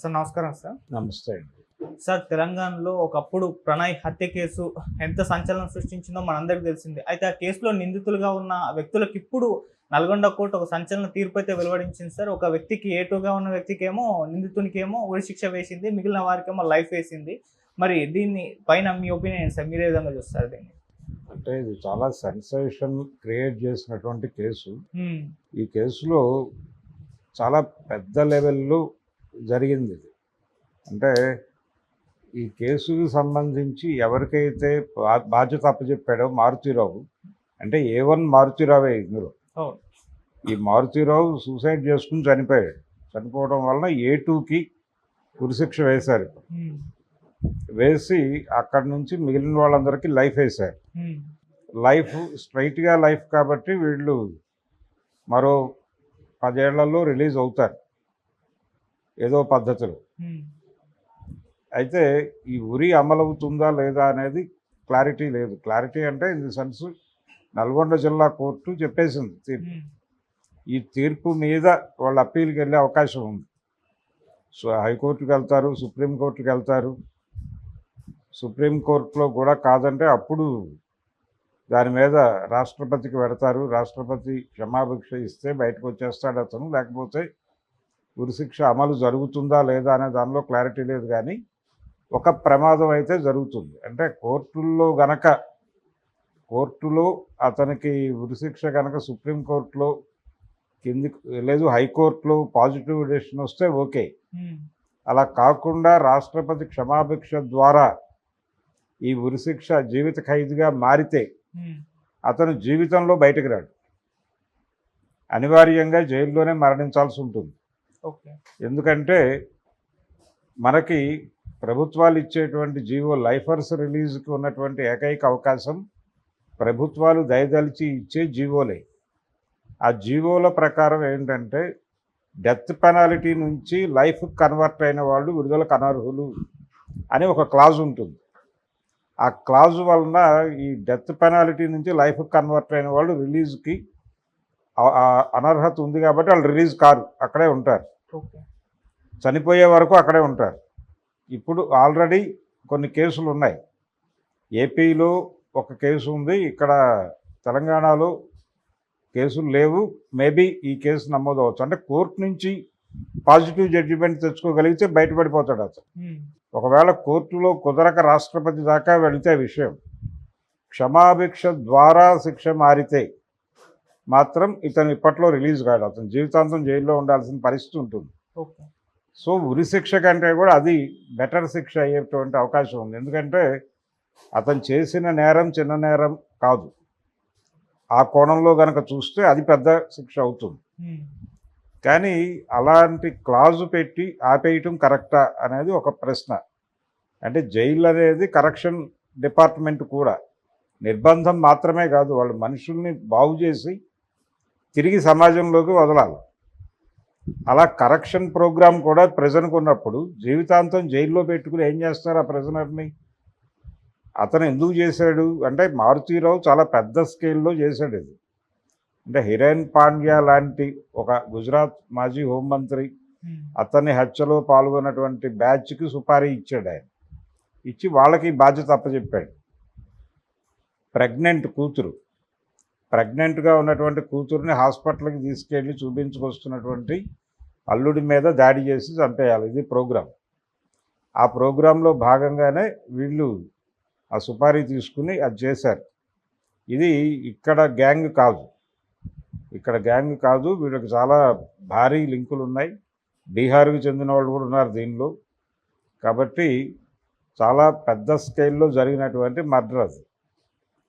Sir నమస్కారం sir. నమస్తే అండి. సార్ తెలంగాణలో ఒకప్పుడు ప్రణయ్ హత్య కేసు ఎంత సంచలనం సృష్టించిందో మనందరికీ తెలిసిందే. అయితే ఆ కేసులో నిందితులుగా ఉన్న వ్యక్తులకు ఇప్పుడు నల్గొండ కోర్టు ఒక సంచలన తీర్పు అయితే వెలువడించింది సార్. ఒక వ్యక్తికి ఏటుగా ఉన్న వ్యక్తికేమో నిందితునికేమో ఉరి శిక్ష వేసింది, మిగిలిన వారికేమో లైఫ్ వేసింది. మరి దీన్ని పైన మీ ఒపీనియన్ ఏంటి సార్? మీరే విధంగా చూస్తారు దీన్ని? అంటే ఇది చాలా సెన్సేషన్ క్రియేట్ చేసినటువంటి కేసు. హ్మ్. ఈ కేసులో చాలా పెద్ద లెవెల్లో జరిగింది ఇది. అంటే ఈ కేసుకు సంబంధించి ఎవరికైతే బాధ్యత అప్పచెప్పాడో మారుతీరావు, అంటే A1 మారుతీరావే ఇందులో. అవును. ఈ మారుతీరావు సూసైడ్ చేసుకుని చనిపోయాడు. చనిపోవడం వలన A2కి ఉరిశిక్ష వేశారు. హ్మ్. వేసి అక్కడి నుంచి మిగిలిన వాళ్ళందరికీ లైఫ్ వేశారు. హ్మ్. లైఫ్ స్ట్రైట్గా లైఫ్ కాబట్టి వీళ్ళు మరో 10 ఏళ్లలో రిలీజ్ అవుతారు ఏదో పద్ధతిలో. హ్మ్. అయితే ఈ ఉరి అమలవుతుందా లేదా అనేది క్లారిటీ లేదు. క్లారిటీ అంటే ఇన్ ది సెన్స్ నల్గొండ జిల్లా కోర్టు చెప్పేసింది తీర్పు. హ్మ్. ఈ తీర్పు మీద వాళ్ళు అప్పీల్కి వెళ్ళే అవకాశం ఉంది. సో హైకోర్టుకి వెళ్తారు, సుప్రీంకోర్టుకి వెళ్తారు. సుప్రీంకోర్టులో కూడా కాదంటే అప్పుడు దాని మీద రాష్ట్రపతికి పెడతారు. రాష్ట్రపతి క్షమాభిక్ష ఇస్తే బయటకు వచ్చేస్తాడు అతను, లేకపోతే ఉరిశిక్ష అమలు జరుగుతుందా లేదా అనే దానిలో క్లారిటీ లేదు. కానీ ఒక ప్రమాదం అయితే జరుగుతుంది. అంటే కోర్టులో అతనికి ఉరిశిక్ష కనుక సుప్రీంకోర్టులో కింది లేదు హైకోర్టులో పాజిటివ్ డెసిషన్ వస్తే ఓకే. హ్మ్. అలా కాకుండా రాష్ట్రపతి క్షమాభిక్ష ద్వారా ఈ ఉరిశిక్ష జీవిత ఖైదుగా మారితే హ్మ్. అతను జీవితంలో బయటకు రాడు, అనివార్యంగా జైల్లోనే మరణించాల్సి ఉంటుంది. ఓకే. ఎందుకంటే మనకి ప్రభుత్వాలు ఇచ్చేటువంటి జీవో లైఫర్స్ రిలీజ్కి ఉన్నటువంటి ఏకైక అవకాశం ప్రభుత్వాలు దయదలిచి ఇచ్చే జీవోలే. ఆ జీవోల ప్రకారం ఏంటంటే డెత్ పెనాల్టీ నుంచి లైఫ్ కన్వర్ట్ అయిన వాళ్ళు విడుదలకు అనర్హులు అని ఒక క్లాజ్ ఉంటుంది. ఆ క్లాజ్ వలన ఈ డెత్ పెనాల్టీ నుంచి లైఫ్ కన్వర్ట్ అయిన వాళ్ళు రిలీజ్కి అనర్హత ఉంది కాబట్టి వాళ్ళు రిలీజ్ కారు, అక్కడే ఉంటారు. ఓకే. చనిపోయే వరకు అక్కడే ఉంటారు. ఇప్పుడు ఆల్రెడీ కొన్ని కేసులు ఉన్నాయి. ఏపీలో ఒక కేసు ఉంది, ఇక్కడ తెలంగాణలో కేసులు లేవు. మేబీ ఈ కేసు నమోదు అవ్వచ్చు. అంటే కోర్టు నుంచి పాజిటివ్ జడ్జిమెంట్ తెచ్చుకోగలిగితే బయటపడిపోతాడు అతను. హ్మ్. ఒకవేళ కోర్టులో కుదరక రాష్ట్రపతి దాకా వెళితే విషయం, క్షమాభిక్ష ద్వారా శిక్ష మారితే మాత్రం ఇతను ఇప్పట్లో రిలీజ్ కాడు, అతను జీవితాంతం జైల్లో ఉండాల్సిన పరిస్థితి ఉంటుంది. ఓకే. సో ఉరిశిక్ష కంటే కూడా అది బెటర్ శిక్ష అయ్యేటువంటి అవకాశం ఉంది. ఎందుకంటే అతను చేసిన నేరం చిన్న నేరం కాదు. ఆ కోణంలో కనుక చూస్తే అది పెద్ద శిక్ష అవుతుంది. హ్మ్. కానీ అలాంటి క్లాజు పెట్టి ఆపేయటం కరెక్టా అనేది ఒక ప్రశ్న. అంటే జైలు అనేది కరెక్షన్ డిపార్ట్మెంట్ కూడా నిర్బంధం మాత్రమే కాదు, వాళ్ళు మనుషుల్ని బాగు చేసి తిరిగి సమాజంలోకి వదలాలి. అలా కరెక్షన్ ప్రోగ్రాం కూడా ప్రిజన్కు ఉన్నప్పుడు జీవితాంతం జైల్లో పెట్టుకుని ఏం చేస్తారు ఆ ప్రిజనర్ని? అతను ఎందుకు చేశాడు అంటే మారుతీరావు చాలా పెద్ద స్కేల్లో చేశాడు ఇది. అంటే హిరేన్ పాండ్యా లాంటి ఒక గుజరాత్ మాజీ హోంమంత్రి హ్మ్. అతన్ని హత్యలో పాల్గొన్నటువంటి బ్యాచ్కి సుపారీ ఇచ్చాడు ఆయన. ఇచ్చి వాళ్ళకి బాధ్యత అప్పచెప్పాడు. ప్రెగ్నెంట్గా ఉన్నటువంటి కూతురుని హాస్పిటల్కి తీసుకెళ్ళి చూపించుకొస్తున్నటువంటి అల్లుడి మీద దాడి చేసి చంపేయాలి, ఇది ప్రోగ్రాం. ఆ ప్రోగ్రాంలో భాగంగానే వీళ్ళు ఆ సుపారీ తీసుకుని అది చేశారు. ఇది ఇక్కడ గ్యాంగ్ కాదు, వీళ్ళకి చాలా భారీ లింకులు ఉన్నాయి. బీహార్కి చెందిన వాళ్ళు కూడా ఉన్నారు దీనిలో. కాబట్టి చాలా పెద్ద స్కేల్లో జరిగినటువంటి మర్డర్ అది.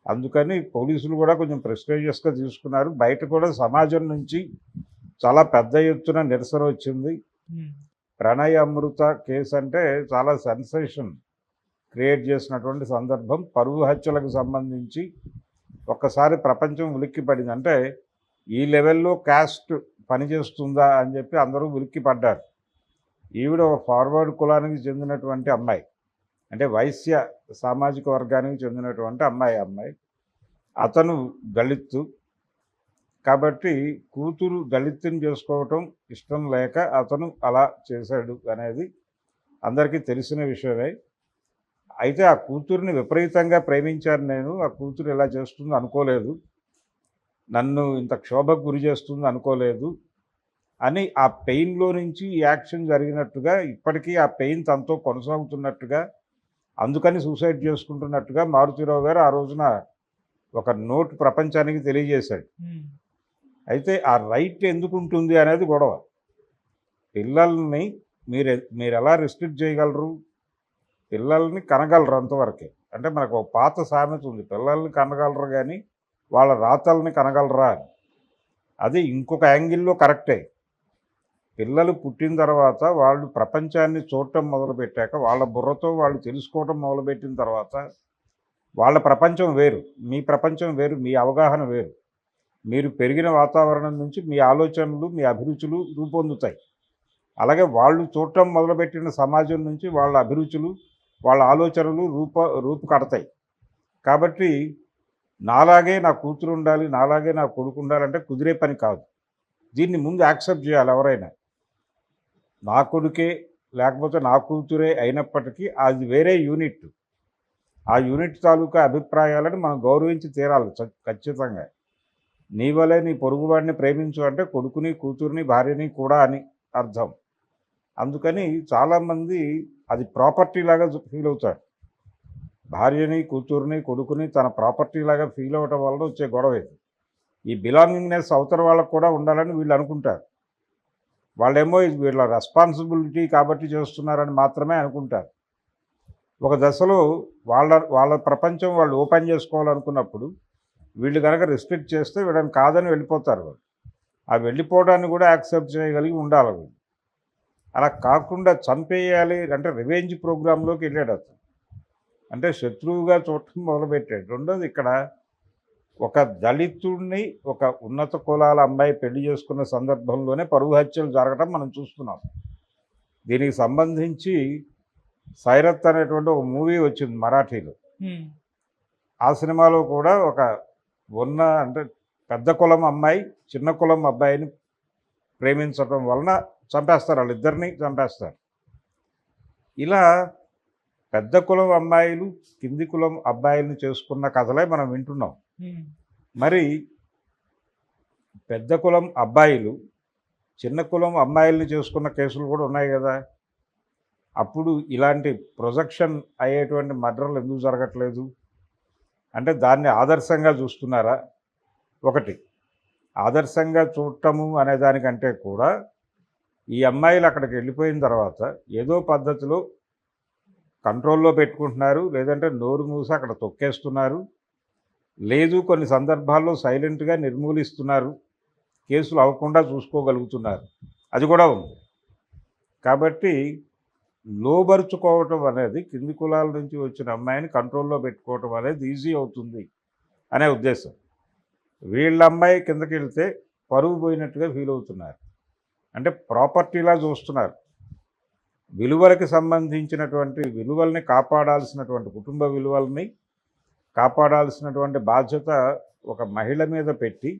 అందుకని పోలీసులు కూడా కొంచెం ప్రెస్టీజియస్గా తీసుకున్నారు. బయట కూడా సమాజం నుంచి చాలా పెద్ద ఎత్తున నిరసన వచ్చింది. హ్మ్. ప్రణయ్ అమృత కేసు అంటే చాలా సెన్సేషన్ క్రియేట్ చేసినటువంటి సందర్భం. పరువు హత్యలకు సంబంధించి ఒక్కసారి ప్రపంచం ఉలిక్కిపడింది. అంటే ఈ లెవెల్లో క్యాస్ట్ పనిచేస్తుందా అని చెప్పి అందరూ ఉలిక్కిపడ్డారు. ఈవిడ ఒక ఫార్వర్డ్ కులానికి చెందినటువంటి అమ్మాయి, అంటే వైశ్య సామాజిక వర్గానికి చెందినటువంటి అమ్మాయి. అతను దళిత్తు. కాబట్టి కూతురు దళితుని చేసుకోవటం ఇష్టం లేక అతను అలా చేశాడు అనేది అందరికీ తెలిసిన విషయమే. అయితే ఆ కూతుర్ని విపరీతంగా ప్రేమించాను నేను. ఆ కూతురు ఇలా చేస్తుంది అనుకోలేదు. నన్ను ఇంత క్షోభకు గురి చేస్తుంది అనుకోలేదు అని ఆ పెయిన్‌లో నుంచి ఈ యాక్షన్ జరిగినట్టుగా, ఇప్పటికీ ఆ పెయిన్ తనతో కొనసాగుతున్నట్టుగా, అందుకని సూసైడ్ చేసుకుంటున్నట్టుగా మారుతీరావు గారు ఆ రోజున ఒక నోట్ ప్రపంచానికి తెలియజేశాడు. అయితే ఆ రైట్ ఎందుకుంటుంది అనేది గొడవ. పిల్లల్ని మీరెలా రిస్ట్రిక్ట్ చేయగలరు? పిల్లల్ని కనగలరు అంతవరకే. అంటే మనకు ఒక పాత సామెత ఉంది. పిల్లల్ని కనగలరు గానీ, వాళ్ళ రాతల్ని కనగలరా అని. అది ఇంకొక యాంగిల్‌లో కరెక్టే. పిల్లలు పుట్టిన తర్వాత వాళ్ళు ప్రపంచాన్ని చూడటం మొదలుపెట్టాక, వాళ్ళ బుర్రతో వాళ్ళు తెలుసుకోవటం మొదలుపెట్టిన తర్వాత, వాళ్ళ ప్రపంచం వేరు. మీ ప్రపంచం వేరు. మీ అవగాహన వేరు. మీరు పెరిగిన వాతావరణం నుంచి మీ ఆలోచనలు, మీ అభిరుచులు రూపొందుతాయి. అలాగే వాళ్ళు చూడటం మొదలుపెట్టిన సమాజం నుంచి వాళ్ళ అభిరుచులు, వాళ్ళ ఆలోచనలు రూపుకడతాయి. కాబట్టి నాలాగే నా కూతురు ఉండాలి, నాలాగే నా కొడుకు ఉండాలంటే కుదిరే పని కాదు. దీన్ని ముందు యాక్సెప్ట్ చేయాలి ఎవరైనా. నా కొడుకే లేకపోతే నా కూతురే అయినప్పటికీ అది వేరే యూనిట్. ఆ యూనిట్ తాలూకా అభిప్రాయాలను మనం గౌరవించి తీరాలి ఖచ్చితంగా. నీ వలే నీ పొరుగువాడిని ప్రేమించు అంటే కొడుకుని, కూతుర్ని, భార్యని కూడా అని అర్థం. అందుకని చాలామంది అది ప్రాపర్టీ లాగా ఫీల్ అవుతాడు. భార్యని, కూతుర్ని, కొడుకుని తన ప్రాపర్టీ లాగా ఫీల్ అవ్వటం వల్ల వచ్చే గొడవ ఇది. ఈ బిలాంగింగ్నెస్ అవతల వాళ్ళకు కూడా ఉండాలని వీళ్ళు అనుకుంటారు. వాళ్ళేమో ఇది వీళ్ళ రెస్పాన్సిబిలిటీ కాబట్టి చేస్తున్నారని మాత్రమే అనుకుంటారు. ఒక దశలో వాళ్ళ ప్రపంచం వాళ్ళు ఓపెన్ చేసుకోవాలనుకున్నప్పుడు వీళ్ళు కనుక రిస్ట్రిక్ట్ చేస్తే వీళ్ళని కాదని వెళ్ళిపోతారు వాళ్ళు. ఆ వెళ్ళిపోవడాన్ని కూడా యాక్సెప్ట్ చేయగలిగి ఉండాలి వీళ్ళు. అలా కాకుండా చంపేయాలి అంటే రివెంజ్ ప్రోగ్రాంలోకి వెళ్ళాడు అతను. అంటే శత్రువుగా చూడటం మొదలుపెట్టాడు. రెండోది ఇక్కడ ఒక దళితుడిని ఒక ఉన్నత కులాల అమ్మాయి పెళ్లి చేసుకున్న సందర్భంలోనే పరువు హత్యలు జరగడం మనం చూస్తున్నాం. దీనికి సంబంధించి సైరత్ అనేటువంటి ఒక మూవీ వచ్చింది మరాఠీలో. ఆ సినిమాలో కూడా ఒక అంటే పెద్ద కులం అమ్మాయి చిన్న కులం అబ్బాయిని ప్రేమించడం వలన చంపేస్తారు, వాళ్ళిద్దరినీ చంపేస్తారు. ఇలా పెద్ద కులం అమ్మాయిలు కింది కులం అబ్బాయిలను చేసుకున్న కథలే మనం వింటున్నాం. మరి పెద్ద కులం అబ్బాయిలు చిన్న కులం అమ్మాయిల్ని చేసుకున్న కేసులు కూడా ఉన్నాయి కదా. అప్పుడు ఇలాంటి ప్రొజెక్షన్ అయ్యేటువంటి మర్డర్లు ఎందుకు జరగట్లేదు అంటే దాన్ని ఆదర్శంగా చూస్తున్నారా? ఒకటి ఆదర్శంగా చూడటము అనే దానికంటే కూడా ఈ అమ్మాయిలు అక్కడికి వెళ్ళిపోయిన తర్వాత ఏదో పద్ధతిలో కంట్రోల్లో పెట్టుకుంటున్నారు, లేదంటే నోరు మూసి అక్కడ తొక్కేస్తున్నారు, లేదు కొన్ని సందర్భాల్లో సైలెంట్గా నిర్మూలిస్తున్నారు, కేసులు అవ్వకుండా చూసుకోగలుగుతున్నారు, అది కూడా ఉంది. కాబట్టి లోబరుచుకోవటం అనేది కింది కులాల నుంచి వచ్చిన అమ్మాయిని కంట్రోల్లో పెట్టుకోవటం అనేది ఈజీ అవుతుంది అనే ఉద్దేశం. వీళ్ళ అమ్మాయి కిందకి వెళ్తే పరువు పోయినట్టుగా ఫీల్ అవుతున్నారు. అంటే ప్రాపర్టీలా చూస్తున్నారు. విలువలకి సంబంధించినటువంటి విలువల్ని కాపాడాల్సినటువంటి కుటుంబ విలువల్ని కాపాడాల్సినటువంటి బాధ్యత ఒక మహిళ మీద పెట్టి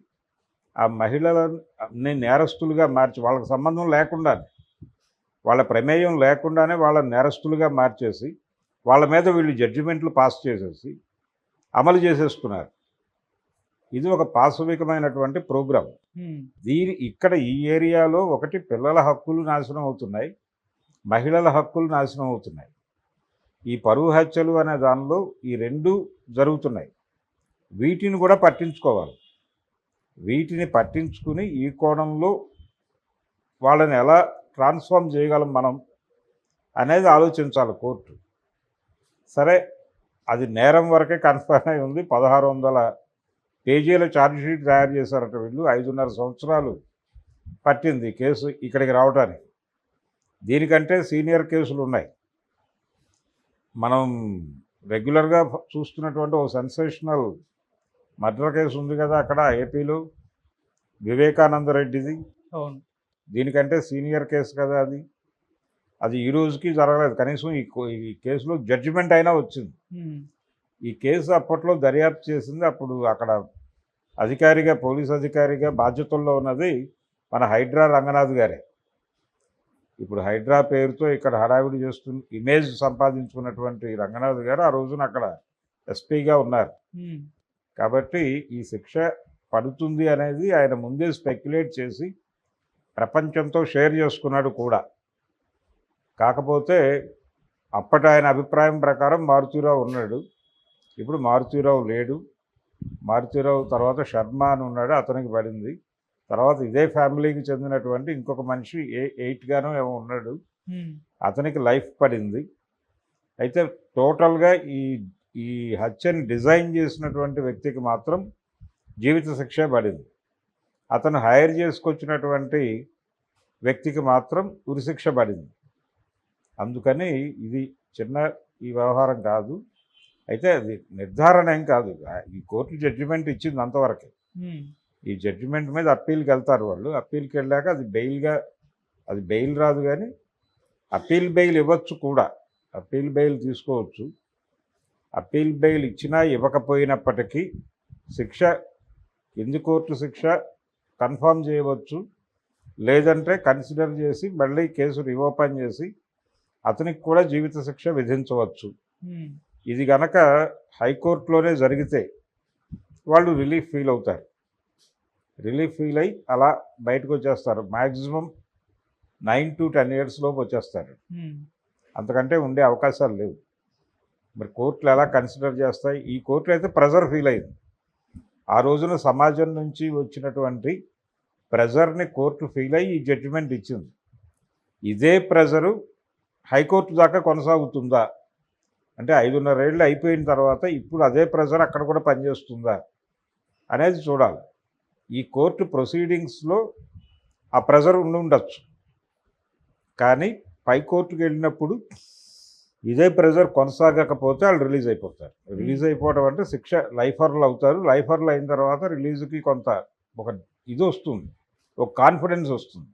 ఆ మహిళలని నేరస్తులుగా మార్చి వాళ్ళకి సంబంధం లేకుండా వాళ్ళ ప్రమేయం లేకుండానే వాళ్ళని నేరస్తులుగా మార్చేసి వాళ్ళ మీద వీళ్ళు జడ్జిమెంట్లు పాస్ చేసేసి అమలు చేసేస్తున్నారు. ఇది ఒక పాశవికమైనటువంటి ప్రోగ్రాం. ఇక్కడ ఈ ఏరియాలో ఒకటి పిల్లల హక్కులు నాశనం అవుతున్నాయి, మహిళల హక్కులు నాశనం అవుతున్నాయి. ఈ పరువు హత్యలు అనే దానిలో ఈ రెండు జరుగుతున్నాయి. వీటిని కూడా పట్టించుకోవాలి. వీటిని పట్టించుకుని ఈ కోణంలో వాళ్ళని ఎలా ట్రాన్స్ఫార్మ్ చేయగలం మనం అనేది ఆలోచించాలి కోర్టు. సరే, అది నేరం వరకే కన్ఫర్మ్ అయి ఉంది. 1600 పేజీల ఛార్జ్షీట్ తయారు చేశారట వీళ్ళు. 5.5 సంవత్సరాలు పట్టింది కేసు ఇక్కడికి రావడానికి. దీనికంటే సీనియర్ కేసులు ఉన్నాయి. మనం రెగ్యులర్గా చూస్తున్నటువంటి ఒక సెన్సేషనల్ మర్డర్ కేసు ఉంది కదా అక్కడ ఏపీలో, వివేకానంద రెడ్డిది. అవును, దీనికంటే సీనియర్ కేసు కదా అది. అది ఈ రోజుకి జరగలేదు. కనీసం ఈ కేసులో జడ్జిమెంట్ అయినా వచ్చింది. ఈ కేసు అప్పట్లో దర్యాప్తు చేసింది అప్పుడు అక్కడ అధికారిగా పోలీస్ అధికారిగా బాధ్యతల్లో ఉన్నది మన హైడ్రా రంగనాథ్ గారే. ఇప్పుడు హైడ్రా పేరుతో ఇక్కడ హడావిడి చేస్తూ ఇమేజ్ సంపాదించుకున్నటువంటి రంగనాథ్ గారు ఆ రోజున అక్కడ ఎస్పీగా ఉన్నారు. కాబట్టి ఈ శిక్ష పడుతుంది అనేది ఆయన ముందే స్పెక్యులేట్ చేసి ప్రపంచంతో షేర్ చేసుకున్నాడు కూడా. కాకపోతే అప్పటి ఆయన అభిప్రాయం ప్రకారం మారుతీరావు ఉన్నాడు, ఇప్పుడు మారుతీరావు లేడు. మారుతీరావు తర్వాత శర్మ అని ఉన్నాడు, అతనికి పడింది. తర్వాత ఇదే ఫ్యామిలీకి చెందినటువంటి ఇంకొక మనిషి 8 గానో ఏమో ఉన్నాడు, అతనికి లైఫ్ పడింది. అయితే టోటల్గా ఈ హత్యని డిజైన్ చేసినటువంటి వ్యక్తికి మాత్రం జీవిత శిక్ష పడింది. అతను హైర్ చేసుకొచ్చినటువంటి వ్యక్తికి మాత్రం ఉరిశిక్ష పడింది. అందుకని ఇది చిన్న ఈ వ్యవహారం కాదు. అయితే అది నిర్ధారణ ఏం కాదు, ఈ కోర్టు జడ్జిమెంట్ ఇచ్చింది అంతవరకే. ఈ జడ్జిమెంట్ మీద అప్పీల్కి వెళ్తారు వాళ్ళు. అప్పీల్కి వెళ్ళాక అది బెయిల్ రాదు, కానీ అప్పీల్ బెయిల్ ఇవ్వచ్చు కూడా, అప్పీల్ బెయిల్ తీసుకోవచ్చు. అప్పీల్ బెయిల్ ఇచ్చినా ఇవ్వకపోయినప్పటికీ శిక్ష కింది కోర్టు శిక్ష కన్ఫర్మ్ చేయవచ్చు, లేదంటే కన్సిడర్ చేసి మళ్ళీ కేసు రీఓపెన్ చేసి అతనికి కూడా జీవిత శిక్ష విధించవచ్చు. ఇది గనక హైకోర్టులోనే జరిగితే వాళ్ళు రిలీఫ్ ఫీల్ అవుతారు. రిలీఫ్ ఫీల్ అయ్యి అలా బయటకు వచ్చేస్తారు. మ్యాక్సిమం 9 to 10 years లోపు వచ్చేస్తారు. అంతకంటే ఉండే అవకాశాలు లేవు. మరి కోర్టులు ఎలా కన్సిడర్ చేస్తాయి? ఈ కోర్టులు అయితే ప్రెజర్ ఫీల్ అయింది. ఆ రోజున సమాజం నుంచి వచ్చినటువంటి ప్రెజర్ని కోర్టు ఫీల్ అయ్యి ఈ జడ్జిమెంట్ ఇచ్చింది. ఇదే ప్రెజరు హైకోర్టు దాకా కొనసాగుతుందా అంటే 5.5 ఏళ్ళు అయిపోయిన తర్వాత ఇప్పుడు అదే ప్రెజర్ అక్కడ కూడా పనిచేస్తుందా అనేది చూడాలి. ఈ కోర్టు ప్రొసీడింగ్స్లో ఆ ప్రెజర్ ఉండొచ్చు, కానీ పై కోర్టుకు వెళ్ళినప్పుడు ఇదే ప్రెజర్ కొనసాగకపోతే వాళ్ళు రిలీజ్ అయిపోతారు. రిలీజ్ అయిపోవడం అంటే శిక్ష లైఫర్లు అవుతారు. లైఫర్లు అయిన తర్వాత రిలీజ్కి కొంత ఒక ఇది వస్తుంది, ఒక కాన్ఫిడెన్స్ వస్తుంది.